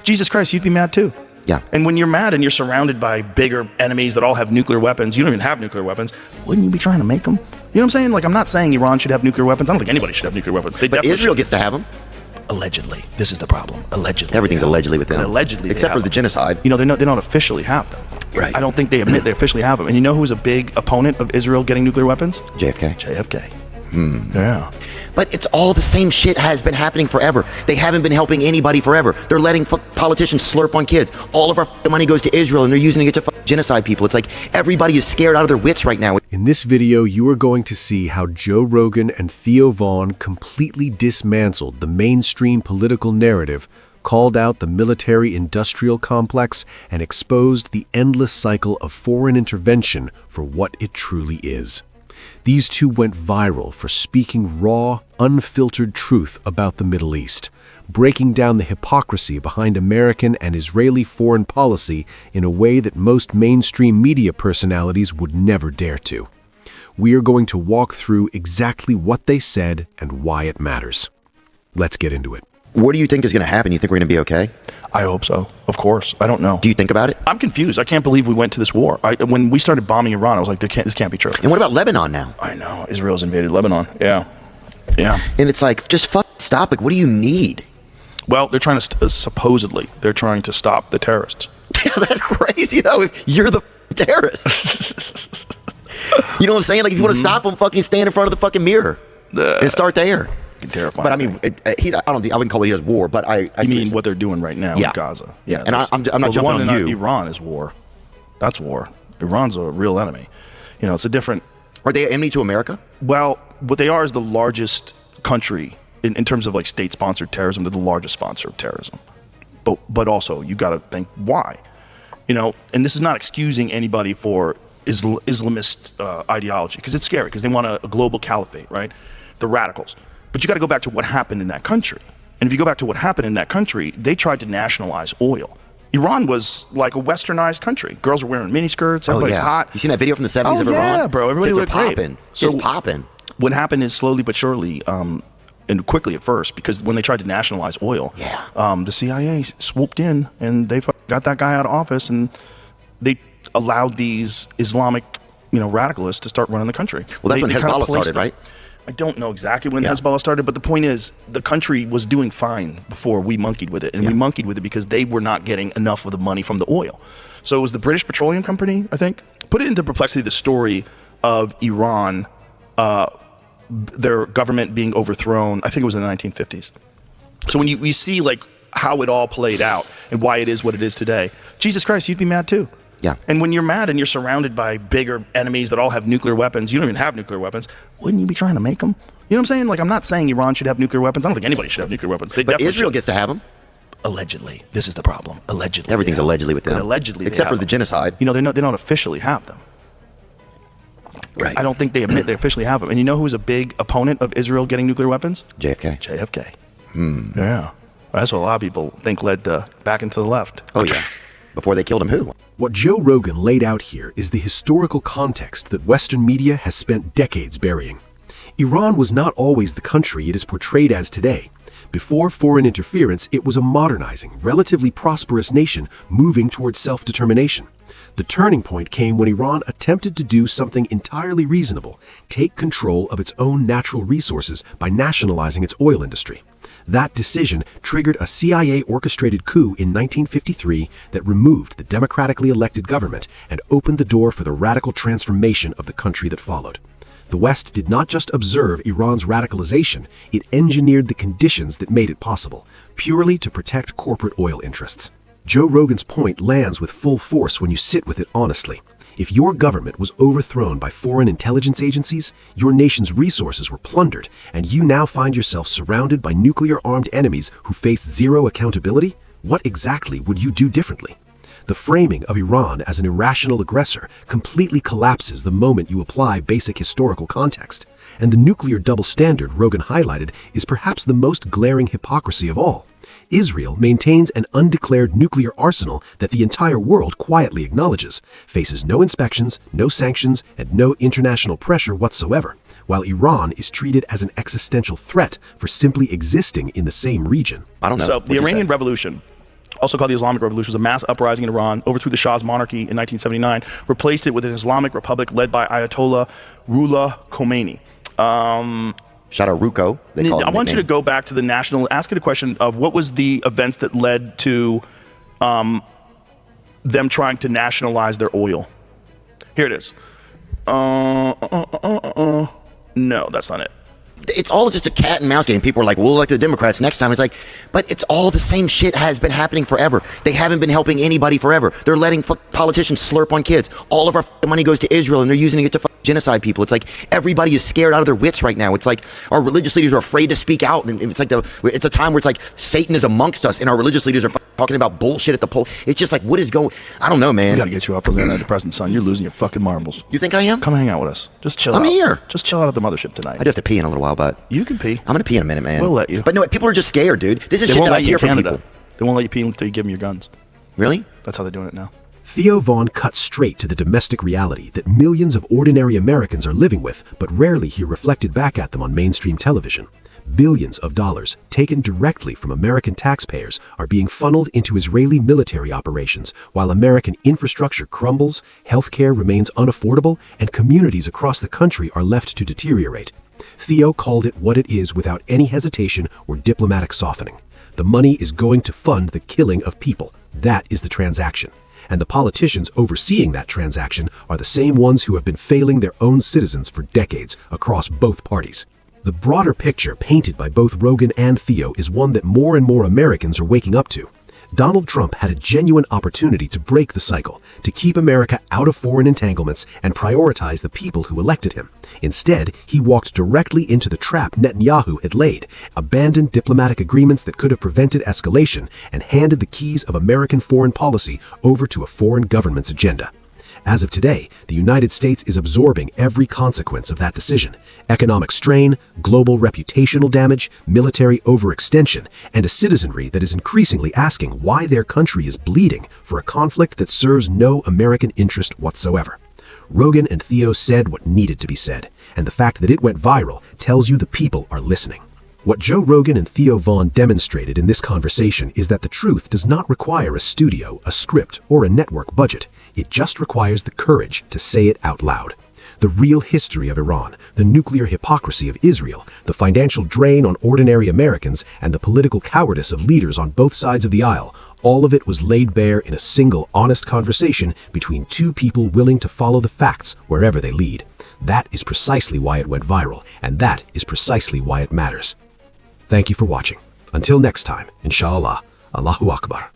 Jesus Christ, you'd be mad too. Yeah. And when you're mad and you're surrounded by bigger enemies that all have nuclear weapons, you don't even have nuclear weapons, wouldn't you be trying to make them? You know what I'm saying? Like, I'm not saying Iran should have nuclear weapons. I don't think anybody should have nuclear weapons. But Israel gets to have them. Allegedly. This is the problem. Allegedly. Everything's allegedly with them. Allegedly. Except for the genocide. You know, they don't officially have them. Right. I don't think they admit they officially have them. And you know who was a big opponent of Israel getting nuclear weapons? JFK. JFK. Yeah. But it's all the same shit has been happening forever. They haven't been helping anybody forever. They're letting politicians slurp on kids. All of our money goes to Israel, and they're using it to genocide people. It's like everybody is scared out of their wits right now. In this video, you are going to see how Joe Rogan and Theo completely dismantled the mainstream political narrative, called out the military-industrial complex, and exposed the endless cycle of foreign intervention for what it truly is. These two went viral for speaking raw, unfiltered truth about the Middle East, breaking down the hypocrisy behind American and Israeli foreign policy in a way that most mainstream media personalities would never dare to. We are going to walk through exactly what they said and why it matters. Let's get into it. What do you think is going to happen? You think we're going to be okay? I hope so. Of course. I don't know. Do you think about it? I'm confused. I can't believe we went to this war. When we started bombing Iran, I was like, this can't be true. And what about Lebanon now? I know. Israel's invaded Lebanon. Yeah. Yeah. And it's like, just stop. Like, what do you need? Well, they're trying to, supposedly, they're trying to stop the terrorists. That's crazy, though, if you're the terrorist. You know what I'm saying? Like, if you want to stop them, fucking stand in front of the fucking mirror and start there. Terrifying. But I mean, I wouldn't call it as war. But I mean what they're doing right now in Gaza. Yeah, and I'm not jumping on you. Iran is war. That's war. Iran's a real enemy. You know, it's a different. Are they an enemy to America? Well, what they are is the largest country in terms of like state-sponsored terrorism. They're the largest sponsor of terrorism. But also, you got to think why. You know, and this is not excusing anybody for Islamist ideology, because it's scary, because they want a global caliphate, right? The radicals. But you got to go back to what happened in that country. And if you go back to what happened in that country, they tried to nationalize oil. Iran was like a westernized country. Girls were wearing miniskirts. Everybody's hot. You seen that video from the 70s of Iran? Yeah, bro. Everybody looked great. Just popping. What happened is slowly but surely, and quickly at first, because when they tried to nationalize oil, the CIA swooped in and they got that guy out of office, and they allowed these Islamic, radicalists to start running the country. Well, that's when Hezbollah started, right? I don't know exactly when Hezbollah started, but the point is the country was doing fine before we monkeyed with it. And we monkeyed with it because they were not getting enough of the money from the oil. So it was the British Petroleum Company, I think. Put it into perplexity, the story of Iran, their government being overthrown, I think it was in the 1950s. So when you see like how it all played out and why it is what it is today, Jesus Christ, you'd be mad too. Yeah. And when you're mad and you're surrounded by bigger enemies that all have nuclear weapons, you don't even have nuclear weapons, wouldn't you be trying to make them? You know what I'm saying? Like, I'm not saying Iran should have nuclear weapons. I don't think anybody should have nuclear weapons. But Israel gets to have them. Allegedly. This is the problem. Allegedly. Everything's allegedly with them. Allegedly. Except for the genocide. You know, they don't officially have them. Right. I don't think they admit they officially have them. And you know who was a big opponent of Israel getting nuclear weapons? JFK. JFK. Yeah. That's what a lot of people think led back into the left. Oh, yeah. Before they killed him, who? What Joe Rogan laid out here is the historical context that Western media has spent decades burying. Iran was not always the country it is portrayed as today. Before foreign interference, it was a modernizing, relatively prosperous nation moving towards self-determination. The turning point came when Iran attempted to do something entirely reasonable, take control of its own natural resources by nationalizing its oil industry. That decision triggered a CIA-orchestrated coup in 1953 that removed the democratically elected government and opened the door for the radical transformation of the country that followed. The West did not just observe Iran's radicalization, it engineered the conditions that made it possible, purely to protect corporate oil interests. Joe Rogan's point lands with full force when you sit with it honestly. If your government was overthrown by foreign intelligence agencies, your nation's resources were plundered, and you now find yourself surrounded by nuclear-armed enemies who face zero accountability, what exactly would you do differently? The framing of Iran as an irrational aggressor completely collapses the moment you apply basic historical context, and the nuclear double standard Rogan highlighted is perhaps the most glaring hypocrisy of all. Israel maintains an undeclared nuclear arsenal that the entire world quietly acknowledges, faces no inspections, no sanctions, and no international pressure whatsoever, while Iran is treated as an existential threat for simply existing in the same region. I don't know. So the Iranian Revolution also called the Islamic Revolution, was a mass uprising in Iran, overthrew the Shah's monarchy in 1979, replaced it with an Islamic republic led by Ayatollah Ruhollah Khomeini. Shout out Ruko. They call I want you to go back to the national, ask it a question of what was the events that led to them trying to nationalize their oil. Here it is. No, that's not it. It's all just a cat and mouse game. People are like, we'll elect the Democrats next time. It's like, but it's all the same shit has been happening forever. They haven't been helping anybody forever. They're letting politicians slurp on kids. All of our money goes to Israel and they're using it to genocide people. It's like everybody is scared out of their wits right now. It's like our religious leaders are afraid to speak out. And it's like it's a time where it's like Satan is amongst us and our religious leaders are talking about bullshit at the poll. It's just like, what is going, I don't know, man. We gotta get you off of the antidepressant, son. You're losing your fucking marbles. You think I am? Come hang out with us. Just chill out. I'm here. Just chill out at the mothership tonight. I do have to pee in a little while, but you can pee. I'm gonna pee in a minute, man. We'll let you. But no, people are just scared, dude. This is They shit won't that I let you hear in from Canada. people. They won't let you pee until you give them your guns. Really? That's how they're doing it now. Theo Von cuts straight to the domestic reality that millions of ordinary Americans are living with, but rarely hear reflected back at them on mainstream television. Billions of dollars, taken directly from American taxpayers, are being funneled into Israeli military operations, while American infrastructure crumbles, healthcare remains unaffordable, and communities across the country are left to deteriorate. Theo called it what it is without any hesitation or diplomatic softening. The money is going to fund the killing of people. That is the transaction. And the politicians overseeing that transaction are the same ones who have been failing their own citizens for decades across both parties. The broader picture painted by both Rogan and Theo is one that more and more Americans are waking up to. Donald Trump had a genuine opportunity to break the cycle, to keep America out of foreign entanglements and prioritize the people who elected him. Instead, he walked directly into the trap Netanyahu had laid, abandoned diplomatic agreements that could have prevented escalation, and handed the keys of American foreign policy over to a foreign government's agenda. As of today, the United States is absorbing every consequence of that decision: economic strain, global reputational damage, military overextension, and a citizenry that is increasingly asking why their country is bleeding for a conflict that serves no American interest whatsoever. Rogan and Theo said what needed to be said, and the fact that it went viral tells you the people are listening. What Joe Rogan and Theo Von demonstrated in this conversation is that the truth does not require a studio, a script, or a network budget. It just requires the courage to say it out loud. The real history of Iran, the nuclear hypocrisy of Israel, the financial drain on ordinary Americans, and the political cowardice of leaders on both sides of the aisle, all of it was laid bare in a single honest conversation between two people willing to follow the facts wherever they lead. That is precisely why it went viral, and that is precisely why it matters. Thank you for watching. Until next time, inshallah, Allahu Akbar.